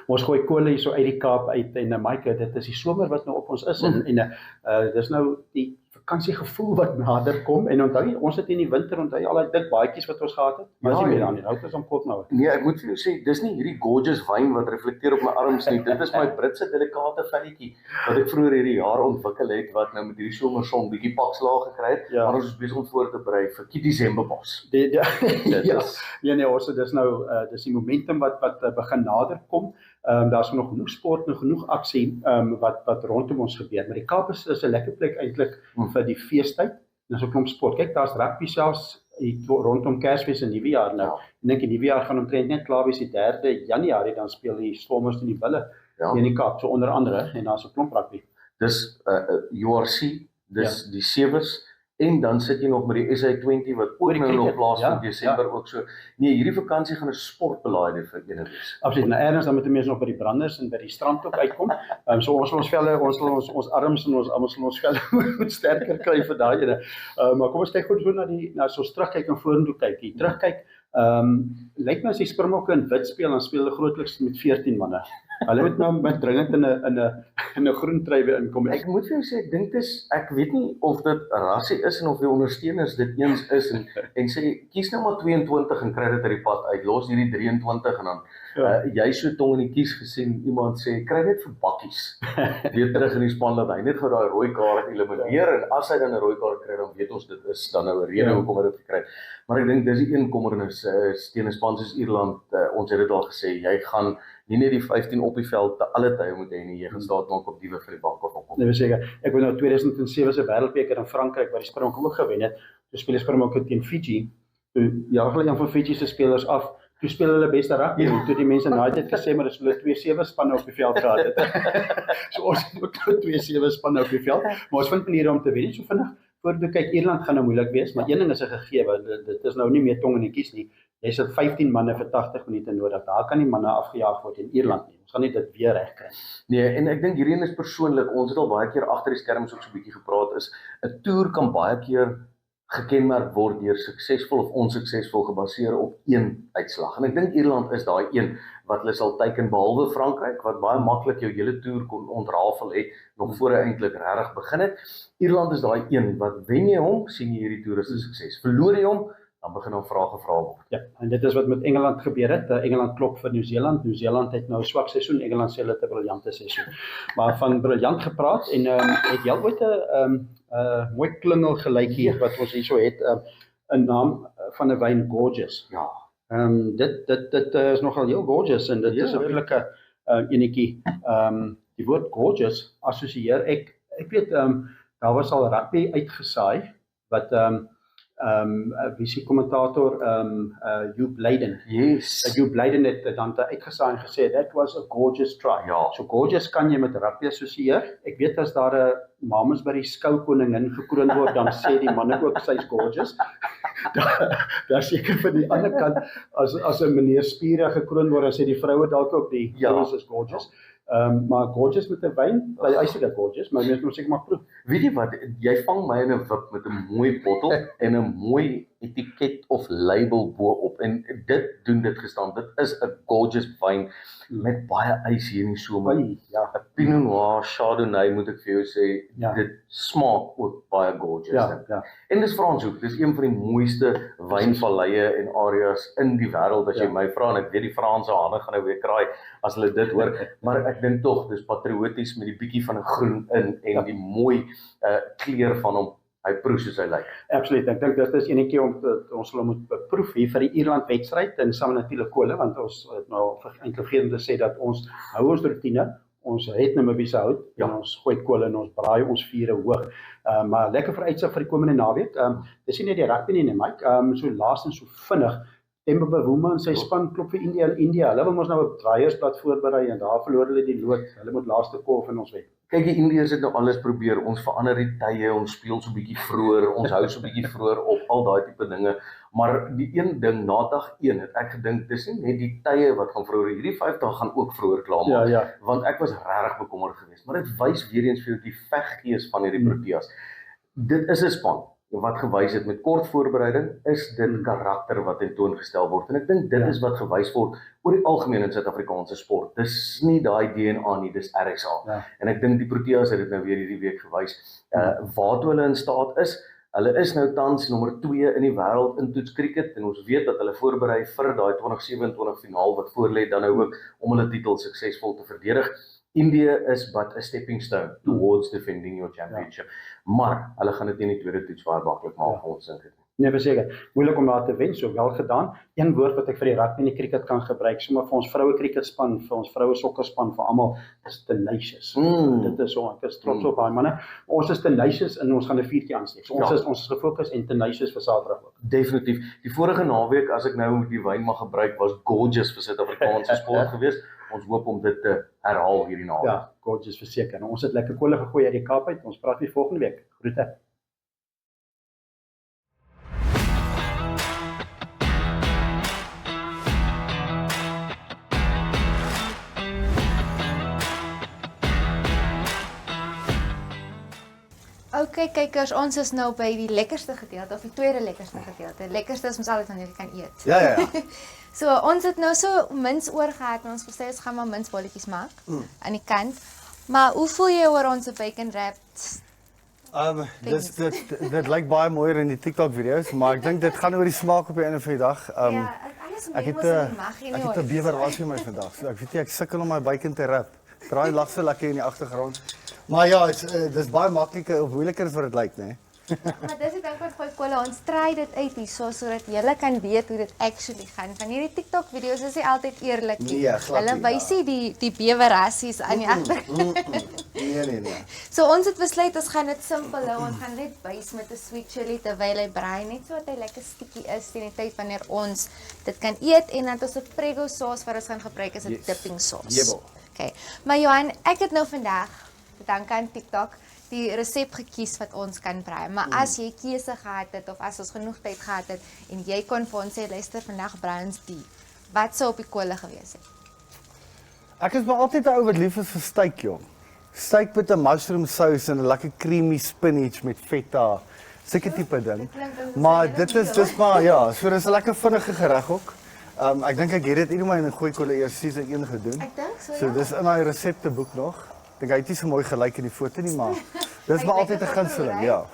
Ons gooi kole hier so uit die Kaap uit, en Mike, dit is die somer wat nou op ons is, en dis nou die vakansiegevoel wat nader kom en onthou jy, ons het in die winter onthou jy al die dik baadjies wat ons gehad het. Maar as jy meer dan nie, nou het ons om kop nou. Nee, ek moet vir jou sê, dis nie hierdie gorgeous wyn wat reflekteer op my arms nie. Dit is my Britse delikate velletjie wat ek vroeër hierdie jaar ontwikkel het wat nou met hierdie somerson bietjie pakslaag gekry het, maar ons is besig om voor te berei vir die Decemberbos. Nee, ons dis nou dis die momentum wat begin nader kom. Daar's nog genoeg sport, nog genoeg aksie wat rondom ons gebeur. Maar die Kaap is 'n lekker plek eintlik vir die feestyd. Dis ook 'n klomp sport. Kyk, daar's rugby selfs rondom Kersfees en Nuwejaar nou. Ek dink die Nuwejaar gaan omtrent net klaar wees die 3 Januarie, dan speel die Stormers in die Bulle in die Kaap, so onder andere, en daar's 'n klomp rugby. Dis URC, dis die Sewers, en dan sit jy nog met die SA20 wat ook nou nog plaasvind Desember ook so. Nee, hierdie vakansie gaan 'n sportbelaaide vir ene wees. Absoluut. Nou ergens dan moet die mense nog by die branders en by die strand ook uitkom. So ons velle, ons arms en ons velle moet sterker kry vir daai ene. Maar kom ons kyk goed so na so terugkyk en vorentoe kyk. Hier terugkyk, lyk my as die Springbokke in wit speel, dan speel hulle grootliks met 14 manne. Hulle moet nou met dringend in 'n groen trui weer inkom. Ek moet vir jou sê, ek dink ek weet nie of dit rassie is en of die ondersteuners dit eens is en sê, kies nou maar 22 en kry dit uit die pad uit, los hierdie 23 en dan jy so tong in die kies gesien, iemand sê, kry net vir bakkies weer terug in die span, dat hy net gou daai rooi kaart elimineer en as hy dan 'n rooi kaart kry, dan weet ons dit is dan nou 'n rede hoekom hy dit gekry het. Maar ek dink dis die een kommernis teen 'n span soos Ierland, ons het dit al gesê, jy gaan nie net die 15 op die veld te alle tye moet hê nie, jy gaan staat maak op diewe vir die bank of op. Nee, seker. Ek weet nou 2007 se wêreldbeker in Frankryk waar die Springbokke ook gewen het. Toe speel die Springbokke teen Fiji. Toe jaag hulle een van Fiji se spelers af. Toe speel hulle beste rugby. Toe die mense na dit gesê maar dis hulle 2-7 spanne op die veld gehad het. So ons het ook 2-7 spanne op die veld, maar ons vind maniere om te wen. So vinnig voordat kyk, Ierland gaan nou moeilik wees, maar een ding is 'n gegewe, dit is nou nie meer tong in die kies nie. Jy sit 15 manne vir 80 minute nodig. Daar kan nie manne afgejaag word in Ierland nie. Ons gaan nie dit weer regkry. Nee, en ek dink hierdie is persoonlik, ons het al baie keer agter die skerms ook so 'n bietjie gepraat, is 'n toer kan baie keer gekenmerk word deur suksesvol of onsuksesvol gebaseer op een uitslag. En ek dink Ierland is daai een wat hulle sal teiken, behalwe Frankryk wat baie maklik jou hele toer kon ontrafel het nog voor hy eintlik regtig begin het. Ierland is daai een wat wen jy hom, sien jy hierdie toer as 'n sukses. Verloor jy hom, dan begin dan vrae gevra word. Ja, en dit is wat met Engeland gebeur het. Engeland klop vir Nieu-Seeland. Nieu-Seeland het nou 'n swak seisoen. Engeland sê hulle het 'n briljante seisoen. Maar van briljant gepraat en het jy ooit 'n mooi klingel gelykie wat ons hierso het, 'n naam van 'n wyn, Gorgeous. Ja. Dit is nogal heel gorgeous en dit is 'n redelike enetjie. Die woord gorgeous assosieer ek weet daar was al rugby uitgesaai wat wie is die kommentator Hugh Blyden. Yes. Hugh Blyden het dan uitgesaai en gesê that was a gorgeous try. Ja. So gorgeous kan jy met rugby assosieer. Ek weet as daar 'n Mamasbury skoukoningin gekroon word, dan sê die manne ook sy's gorgeous. Daar seker van die ander kant as 'n meneer Spiere gekroon word, dan sê die vroue dalk ook die vrouens is gorgeous. Maar gorgeous met 'n wyn, hy sê dit gorgeous, maar mens moet seker maar proef. Weet jy wat, jy vang my in 'n wip met 'n mooi bottel en 'n mooi etiket of label bo-op en dit doen dit gestaan. Dit is 'n gorgeous wyn met baie ys hier in die somer. Ja, 'n Pinot Noir Chardonnay moet ek vir jou sê, dit smaak ook baie gorgeous. Ja. En dis Franshoek, dis een van die mooiste wynvalleie en areas in die wêreld as jy my vra, en ek weet die Franse hande gaan nou weer kraai as hulle dit hoor, maar ek dink tog dis patrioties met die bietjie van 'n groen in en die mooi kleur van hom. Hy proe soos hy lyk. Absoluut. Ek dink dit is enetjie om ons sal moet proef hier vir die Ierland wedstryd en saam natuurlik kole, want ons het nou eintlik vergeet te sê dat ons hou ons routine. Ons het nou 'n bietjie hout en ons gooi kole en ons braai ons vure hoog. Maar lekker vooruitsig vir die komende naweek. Dis nie net die rugby nie, Mike. So laastens so vinnig Temba Bavuma en sy span klop vir India. Hulle wil ons nou op draaiersblad voorberei en daar verloor hulle die lood. Hulle moet laaste kolf in ons wen. Kyk, die Indiërs het nou alles probeer. Ons verander die tye, ons speel so 'n bietjie vroeër, ons hou so 'n bietjie vroeër op, al daai tipe dinge. Maar die een ding na dag 1 het ek gedink dis nie net die tye wat gaan vroeër, hierdie 5 dae gaan ook vroeër klaarmaak. Ja. Want ek was regtig bekommerd geweest, maar dit wys weer eens vir jou die veggees van hierdie Proteas. Dit is 'n span wat gewys het met kort voorbereiding, is dit karakter wat tentoongestel word. En ek dink dit is wat gewys word oor die algemeen in Suid-Afrikaanse sport. Dis nie daai DNA nie, dis RSA. En ek dink die Proteas het dit nou weer hierdie week gewys, waartoe hulle in staat is. Hulle is nou tans nommer 2 in die wêreld in toetskriket en ons weet dat hulle voorberei vir daai 2027 finaal wat voorlê dan nou ook om hulle titel suksesvol te verdedig. India is but a stepping stone towards defending your championship. Maar hulle gaan dit nie in die tweede toets baie maklik maak vir ons dink ek. Nee, verseker. Moeilik om daar te wen, so wel gedaan. Een woord wat ek vir die rugby en die cricket kan gebruik, sommer vir ons vroue cricketspan, vir ons vroue sokkerspan, vir almal, is tenacious. Dit is so, ek is trots op daai manne. Ons is tenacious en ons gaan 'n 4tjie aansteek. So ons is gefokus en tenacious vir Saterdag ook. Definitief. Die vorige naweek, as ek nou die wyn mag gebruik, was gorgeous vir Suid-Afrikaanse sport geweest. Ons hoop om dit te herhaal hierdie naweek. Ja, gorgeous verseker. Ons het lekker kolle gegooi uit die Kaap uit. Ons praat weer volgende week. Groete. Okay, kykers, ons is nou by die lekkerste gedeelte of die tweede lekkerste gedeelte. Lekkerste is ons altyd wanneer jy kan eet. Ja. So ons het nou so mins oor gehad en ons gesê ons gaan maar minsbolletjies maak aan die kant. Maar hoe voel jy oor ons bacon wrapped? Dit lyk baie mooier in die TikTok video's, maar ek dink dit gaan oor die smaak op die einde van die dag. Ek het 'n bewerrasie vir my vandag. So ek weet nie, ek sukkel om my bacon te wrap. Draai lag so lekker in die agtergrond. Maar ja, dis baie makliker of moeiliker as wat dit lyk, né? Maar dis die ding wat gooi kolle, ons try dit uit hierso sodat julle kan weet hoe dit actually gaan. Van hierdie TikTok video's is nie altyd eerlik nie. Hulle wys nie die bewerrassies aan die agterkant. Nee. So ons het besluit ons gaan dit simpel hou. Ons gaan net bys met 'n sweet chili terwyl hy braai, net sodat hy lekker stikkie is teen die tyd wanneer ons dit kan eet en dan ons 'n Prego saus wat ons gaan gebruik is 'n dipping sauce. Okay. Maar Johan, ek het nou vandag, dank aan TikTok, die resep gekies wat ons kan braai. Maar as jy keuse gehad het of as ons genoeg tyd gehad het en jy kon vir ons sê luister vandag braai ons die, wat sou op die kolle gewees het? Ek is maar altyd 'n ou wat lief is vir steak, jong. Steak met 'n mushroom sous en 'n lekker creamy spinach met feta. Sulke tipe ding. Maar dis maar ja, so dis 'n lekker vinnige gereg ook. Ek dink ek het dit eendag in 'n goeie kolle eers season 1 gedoen. Ek dink so. So dis in my resepteboek nog. Ek dink hy het nie so mooi gelyk in die foto nie, maar dis maar altyd 'n gunsteling, ja.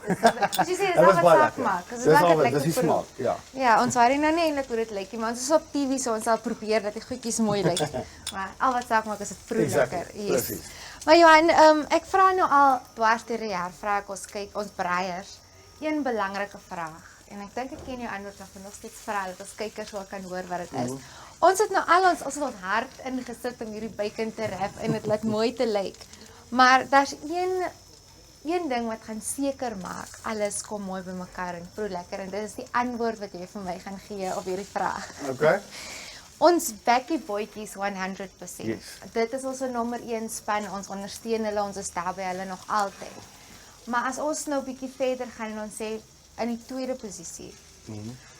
As jy sê dis al wat saak maak. Dis lekker dis die smaak, ja. Ja, ons weet nou nie eintlik hoe dit lyk nie, maar ons is op TV so ons sal probeer dat die goedjies mooi lyk. Maar al wat saak maak is dit vroeg lekker. Presies. Maar Johan, ek vra nou al dwars deur die jaar, vra ek ons breiers een belangrike vraag. En ek dink ek ken jou antwoord, maar nog steeds vra dat ons kykers wel kan hoor wat dit is. Ons het nou al ons het hard ingesit om hierdie bacon te wrap en dit laat mooi te lyk. Maar daar's een ding wat gaan seker maak alles kom mooi bymekaar en proe lekker en dit is die antwoord wat jy vir my gaan gee op hierdie vraag. Okay. Ons Bakkie Boetjies 100%. Yes. Dit is ons nommer 1 span, ons ondersteun hulle, ons is daar by hulle nog altyd. Maar as ons nou 'n bietjie verder gaan en ons sê in die tweede posisie.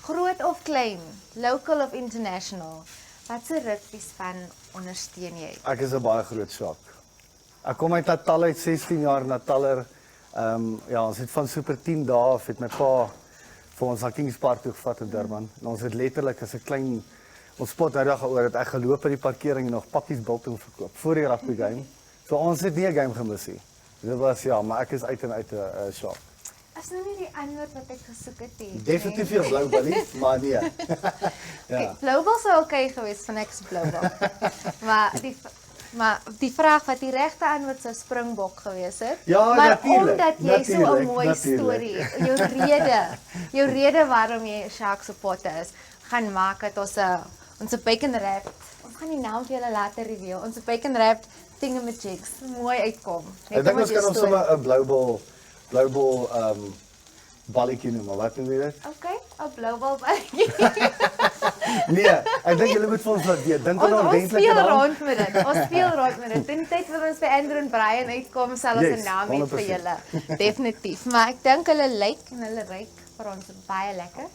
Groot of klein, local of international, watse rugby span ondersteun jy? Ek is 'n baie groot swak. Ek kom uit Natal uit 16 jaar Nataller. Ja, ons het van super 10 dae af het my pa vir ons na Kings Park toe gevat in Durban. En ons het letterlik as 'n klein ons spot hy dag oor dat ek geloop in die parkering en nog pakkies biltong verkoop voor die rugby game. So ons het nie 'n game gemis nie. Dit was ja, maar ek is uit en uit 'n swak. Is nou nie die antwoord wat ek gesoek het nie. Definitief jou blou ballie, maar nee. Ja. Bloubal sou okay geweest van ek se bloubal. Maar die vraag wat die regte antwoord sou Springbok gewees het. Ja, maar natuurlijk, omdat jy so 'n mooi storie het, jou rede waarom jy Sharks supporter is, gaan maak dat ons bacon wrap. Ons gaan die naam vir julle later reveal. Ons bacon wrap thingamajigs mooi uitkom. Ek dink ons kan ons sommer 'n bloubal balletjie noem, maar wat noem jy dit? Okay, 'n bloubal balletjie. Nee, ek dink julle moet vir ons laat weet. Dink aan 'n ordentlike naam. Ons speel rond met dit. Ons speel rond met dit. In die tyd wanneer ons by Andrew en Brian uitkom, sal ons 'n naam hê vir julle. Definitief. Maar ek dink hulle lyk en hulle ruik vir ons baie lekker.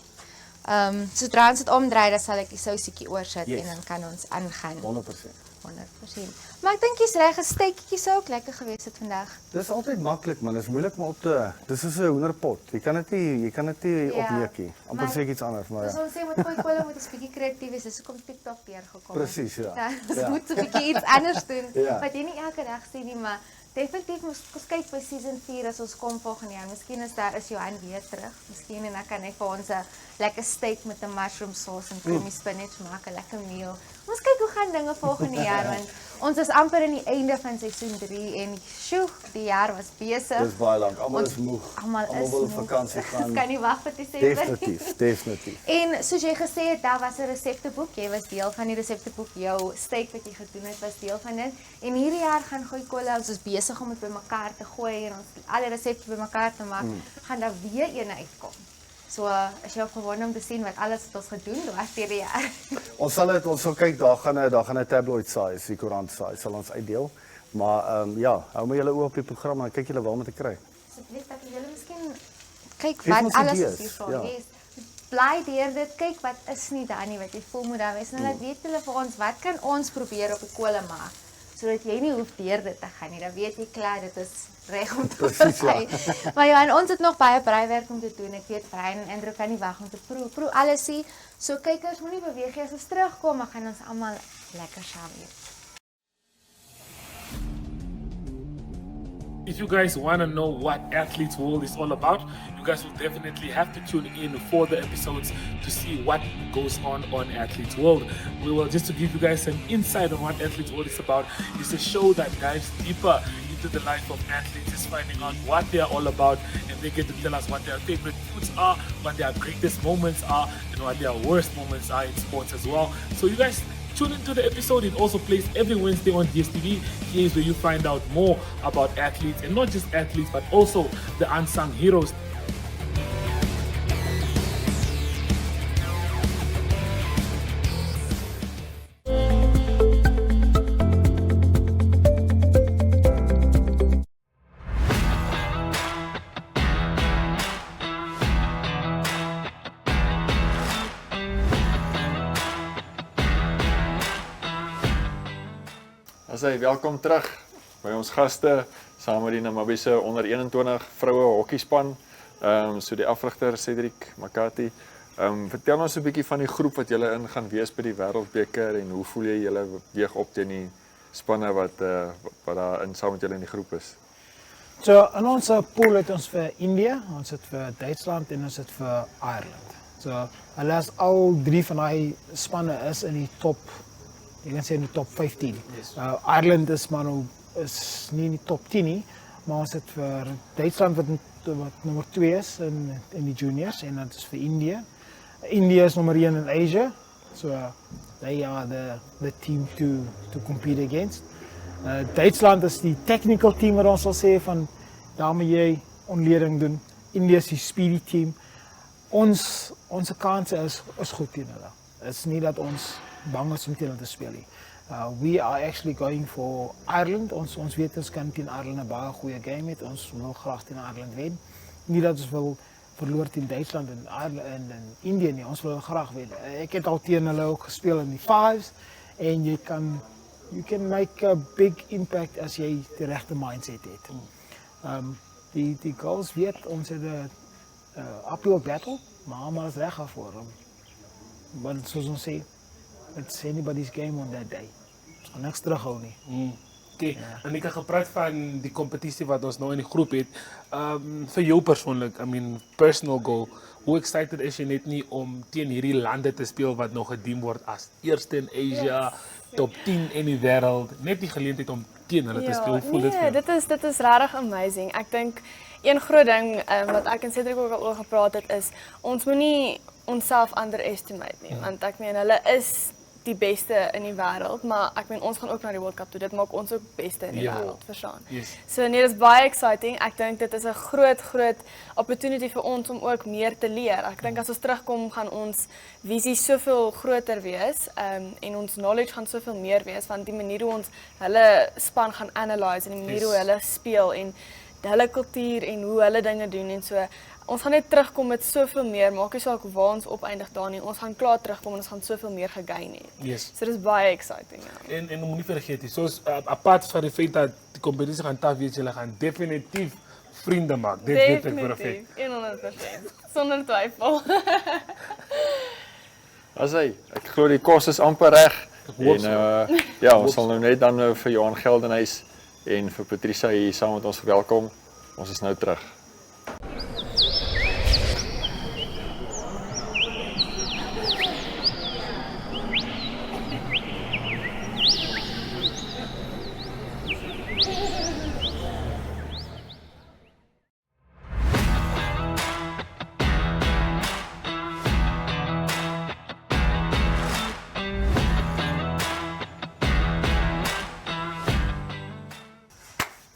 Sodra ons dit omdraai, dan sal ek die sousietjie oorsit en dan kan ons aangaan. 100%. 100%. Maar ek dink jy's reg, 'n steektjie sou ook lekker gewees het vandag. Dis altyd maklik man, dis moeilik om op te dis is 'n hoenderpot. Jy kan dit nie opneek nie. Amper sê ek iets anders, maar Dus ons sê met gooi kolle moet 'n bietjie kreatief wees, dis hoekom TikTok deurgekom het. Presies, ja. Ons moet 'n bietjie iets anders doen Ja. wat jy nie elke dag sien nie, maar definitief moet ons kyk by season 4 as ons kom volgende jaar. Miskien is Johan weer terug. Miskien en dan kan hy vir ons 'n lekker steak met 'n mushroom sauce en creamy spinach maak, 'n lekker meal. Ons kyk hoe gaan dinge volgende jaar want ons is amper in die einde van seisoen 3 en sjoe, die jaar was besig. dis baie lank. Almal is moeg. Almal is wil op moeg. vakansie gaan. Kan nie wag vir Desember. Definitief. En soos jy gesê het, daar was 'n resepteboek. Jy was deel van die resepteboek. Jou steak wat jy gedoen het was deel van dit. En hierdie jaar gaan Gooi Kolle, ons is besig om dit bymekaar te gooi en ons alle resepte bymekaar te maak. Gaan daar weer een uitkom. So as jy opgewonde om te sien wat alles wat ons gedoen dwars deur die jaar. Ons sal kyk, daar gaan 'n tabloid size, die koerant size sal ons uitdeel. Maar ja, hou maar julle oë op die program en kyk julle waar om te kry. Asseblief dat julle miskien kyk Geef wat ons alles idees, is hiervoor. ja. Yes. Bly deur dit, kyk wat is nie daar nie wat jy voel moet daar wees. En laat weet hulle vir ons wat kan ons probeer op die kolle maak sodat jy nie hoef deur dit te gaan nie. Dan weet jy klaar dit is reg om te Presies, ja. Maar ja, en ons het nog baie breiwerk om te doen. Ek weet Brian en Andrew kan nie wag om te proe alles hier. So kykers moenie beweeg nie. As ons terugkom, dan gaan ons almal lekker saam eet. If you guys want to know what Athletes World is all about, you guys will definitely have to tune in for the episodes to see what goes on Athletes World. We will, just to give you guys some insight on what Athletes World is about, it's a show that dives deeper into the life of athletes, is finding out what they are all about, and they get to tell us what their favorite foods are, what their greatest moments are, and what their worst moments are in sports as well. So you guys tune into the episode. It also plays every Wednesday on DSTV. Here is where you find out more about athletes, and not just athletes, but also the unsung heroes. Welkom terug by ons gaste saam met die Namibiese onder 21 vroue hokkiespan. So die afrigter Cedric Makati. Vertel ons 'n bietjie van die groep wat julle in gaan wees by die Wêreldbeker en hoe voel jy julle weeg op teen die spanne wat daar in saam met julle in die groep is? So in ons pool het ons vir India, ons het vir Duitsland en ons het vir Ireland. So hulle is al 3 van daai spanne is in die top. Jy kan sê in die top 15. Yes. Ireland is maar nou is nie in die top 10 nie, maar ons het vir Duitsland wat nommer 2 is in die juniors en dit is vir India. India is nommer 1 in Asia. So they are the team to compete against. Duitsland is die technical team wat ons sal sê van daar moet jy onleding doen. India is die speedy team. Ons kanse is goed teen hulle. Dit is nie dat ons bang is om teen hulle te speel nie. We are actually going for Ireland. Ons weet ons kan teen Ireland 'n baie goeie game hê. Ons wil graag teen Ireland wen. Nie dat ons wil verloor teen Duitsland en Ireland en Indië nie. Ons wil graag wen. Ek het al teen hulle ook gespeel in die fives en you can make a big impact as jy die regte mindset het. Die goals weet ons het 'n uphill battle, maar almal is reg daarvoor. Want soos ons sê, it's anybody's game on that day. Ons gaan niks terughou nie. Okay, en ek het gepraat van die kompetisie wat ons nou in die groep het. Vir jou persoonlik, I mean, personal goal, hoe excited is jy net nie om teen hierdie lande te speel wat nog gediem word as eerste in Asia, top 10 in die wêreld, net die geleentheid om teen hulle te speel, hoe voel dit vir jou? Dit is regtig amazing. Ek dink een groot ding wat ek en Cedric ook al oor gepraat het is ons moenie onsself underestimate nie, want ek meen hulle is die beste in die wêreld, maar ek meen ons gaan ook na die World Cup toe. Dit maak ons ook beste in die wêreld, verstaan. Yes. So nee, dit is baie exciting. Ek dink dit is 'n groot opportunity vir ons om ook meer te leer. Ek dink as ons terugkom gaan ons visie soveel groter wees, en ons knowledge gaan soveel meer wees van die manier hoe ons hulle span gaan analyse en die manier hoe hulle speel en hulle kultuur en hoe hulle dinge doen en so. Ons gaan net terugkom met soveel meer, maak nie saak waar ons opeindig daar nie. Ons gaan klaar terugkom en ons gaan soveel meer gegain hê. Yes. So dis baie exciting. Ja. En moenie vergeet nie, soos apart van die feit dat die kompetisie gaan taaf wees, julle gaan definitief vriende maak. Dit weet ek vir 'n feit. 100%. Sonder twyfel. As hy, ek glo die kos is amper reg. En ja, ons sal nou net dan vir Johan Geldenhuys en vir Patricia hier saam met ons verwelkom. Ons is nou terug.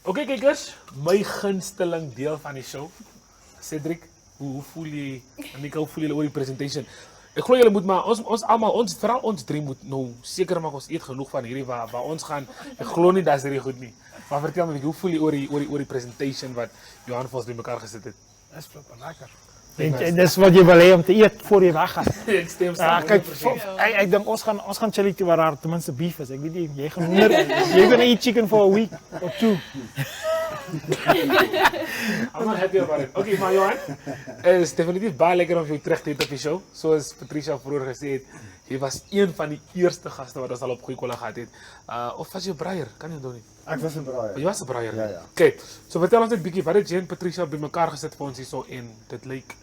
Oké kijkers, my gunsteling deel van die show. Cedric, hoe voel jy, Annika, hoe voel julle oor die presentation? Ek glo julle moet maar, vooral ons drie moet nou seker maak ons eet genoeg van hierdie waar ons gaan. Ek glo nie dat is hierdie goed nie. Maar vertel my, hoe voel jy oor die presentation wat Johan vir ons bymekaar gesit het? Dis flippend lekker. En dis wat jy wil hê om te eet voor jy weggaan. Ek stem saam. Kyk, ek dink ons gaan chilly toe waar daar ten minste beef is. Ek weet nie, jy gaan honger. You're gonna eat chicken for a week or 2. I'm not happy about it. Okay, maar Johan, het is definitief baie lekker om jou terug te hê op die show. Soos Patricia vroeër gesê het, jy was een van die eerste gaste wat ons al op Goeie Kolle gehad het. Of was jy 'n braier? Kan jy onthou nie? Ek was 'n braier. Jy was 'n braier. Ja. Okay, so vertel ons net bietjie, wat het jy en Patricia bymekaar gesit vir ons hierso en dit lyk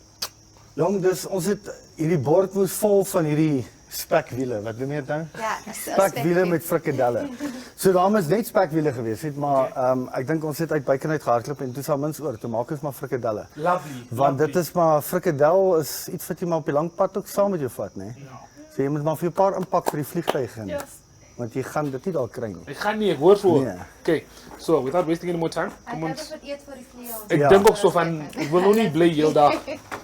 Jong, dus ons het hierdie bord was vol van hierdie spekwiele, wat noem jy dit nou? Ja, Spekwiele met frikadelle. So daar was net spekwiele gewees het, maar ek dink ons het uit bykenheid gehardloop en toe sal mins oor, toe maak ons maar frikadelle. Lovely. Want dit is maar frikadel is iets wat jy maar op die lang pad ook saam met jou vat, né? Ja. So jy moet maar vir 'n paar inpak vir die vliegtuig in. Yes. Want jy gaan dit nie daar kry nie. Ek gaan nie, ek hoor so. Nee. Okay, so without wasting any more time, kom Ek ons. het eet vir die vlieg. Ek dink ook so van, ek wil nog nie bly heeldag.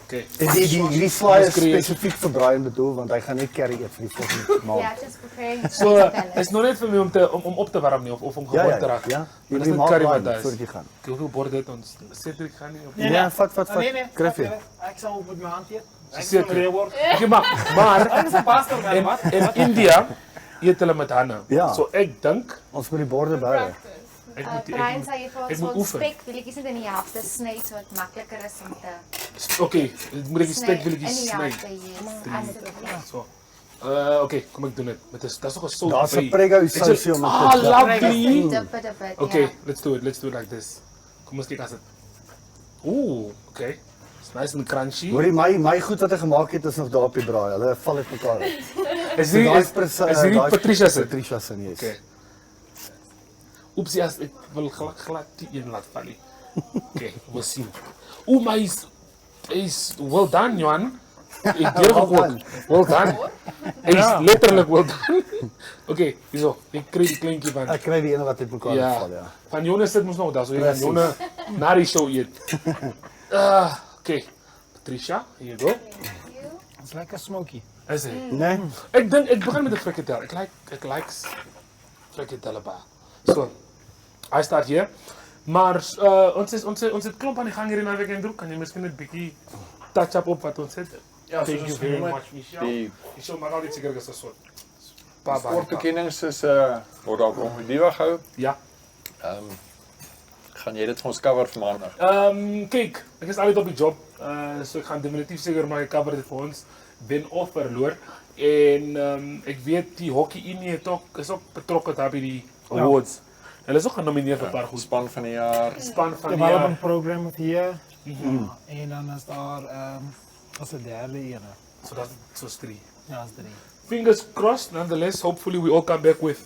Okay. En die slaai is spesifiek vir Brian bedoel, want hy gaan net curry eet vir die volgende maand. Ja, just preparing. So, is nog net vir my om op te warm nie, of om gewoon te raak. Ja, Maar jy dis moet net curry wat maar daar is. voordat jy gaan. Hoeveel borde het ons? Cedric gaan nie op. Ja, vat. Nee, Griffie. ek sal met my hand eet. Ek Seker. sal reël word. Okay, maar Ek is 'n pastor man, wat? in India eet hulle met hande. Ja. So ek dink Ons moet die borde bou. Brian sal jy vir ek ons moet so oefen. spekwilletjies net in die helfte sny sodat dit makliker is om te Okay, moet ek die spekwilletjies in die sny. helfte, yes. Asseblief. So. Okay, kom ek doen dit. Met dis nog 'n sout. Daar's 'n prego sousie om Ah, dit te lovely. Dip it a bit, Okay, ja. let's do it like this. Kom ons kyk as dit. Ooh, okay. It's nice and crunchy. Hoorie my goed wat hy gemaak het is nog daar op die braai. Hulle val uit mekaar uit. Is hierdie Patricia se? Patricia se, yes. Okay. Oepsie, as ek wil glad die een laat val nie. Okay, we'll see. Oeh, maar is well done, Johan. Ek deur gekook. Well done. Is letterlik well done. Okay, hierso. Ek kry die kleintjie van. Ek kry die ene wat uit mekaar val, ja. Van Jonas sit mos nog daar, so jy kan Jonas na die show eet. Okay. Patricia, here you go. It's like a smoky. Is dit? Nee. Ek dink ek begin met 'n frikadelle. Ek like frikadelle ba. So, I start here. Maar ons het klomp aan die gang hier in naweek en Kan jy miskien net bietjie touch up op wat ons het? Ja, Thank soos you ons very genoem het, much, Michelle. die- Michelle maak al die seker is 'n soort Sportbekennings is word daar op Diva gehou. Ja. Gaan jy dit vir ons cover vir maandag? Kyk, ek is altyd op die job. So ek gaan definitief seker maar cover dit vir ons wen of verloor. En ek weet die Hockey Unie is ook betrokke daar by die awards. Hulle is ook genomineer vir 'n paar goed. Span van die jaar. Span van die jaar. Development program of the year. En dan is daar as 'n derde ene. So that's so 3. Ja, is 3. Fingers crossed, nonetheless. Hopefully we all come back with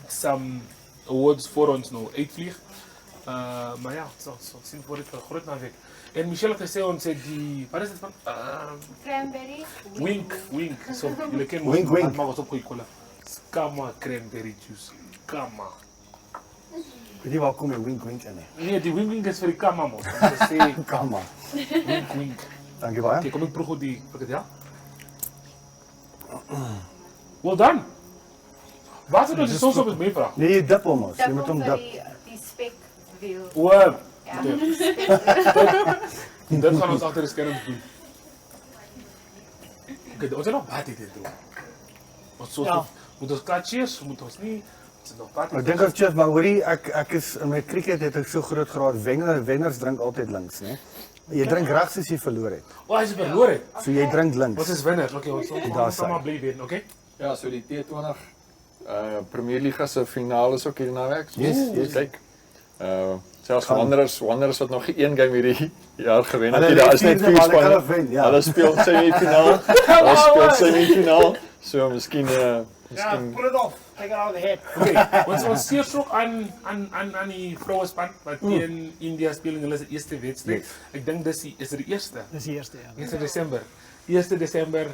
some awards voor ons nou uitvlieg. Maar ja, so sien voor dit vir groot naweek. En Michelle het gesê ons het die wat is dit van? Cranberry. Wink. So julle ken Wink. maar wat op goeie kolle. Skama cranberry juice. Kama. Weet jy waar kom die wink in? Nee, die wink is vir die kama mos. Ons sê Kama. wink. Dankie baie. Okay, kom ek proe goed die frikadelle. Well done. Wat het ons soms op het mee vraag? Nee, jy dip hom ons. Jy Dip moet hom hom vir dip. die spek reveal. Wow. Ja. Dit gaan ons agter die skerm doen. Okay, ons het nog baie tyd doen. Ons moet ons catches, moet ons nie ek dink of Jeff, maar hoorie, ek is in my cricket het ek so groot geraad, wenners drink altyd links, né? Jy drink regs as jy verloor het. As jy verloor het. So jy drink links. Wat is wenners? Okay, ons sal maar bly wen, okay? Ja, so die T20 Premier Liga se finale is ook hier naweek. So Yes. Kyk. Selfs Wanderers wat nog geen een game hierdie jaar gewen het. Hulle Daar is net 4 hulle spanne. kan wen, ja. Hulle speel semifinaal. Hulle speel semifinaal. So miskien Ja, pull it off. Take it out of the head. Okay, ons steer so aan die vrouespan wat teen India speel en hulle se eerste wedstryd. Ek dink is die eerste. Dis die eerste, ja. 1 Desember. 1 Desember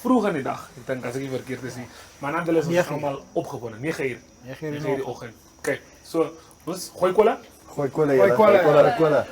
vroeg in die dag. Ek dink as ek nie verkeerd is nie. Maar dan hulle is ons almal opgewonde. 9 uur. 9 uur in die oggend. Okay, so ons gooi kolle. Gooi kolle.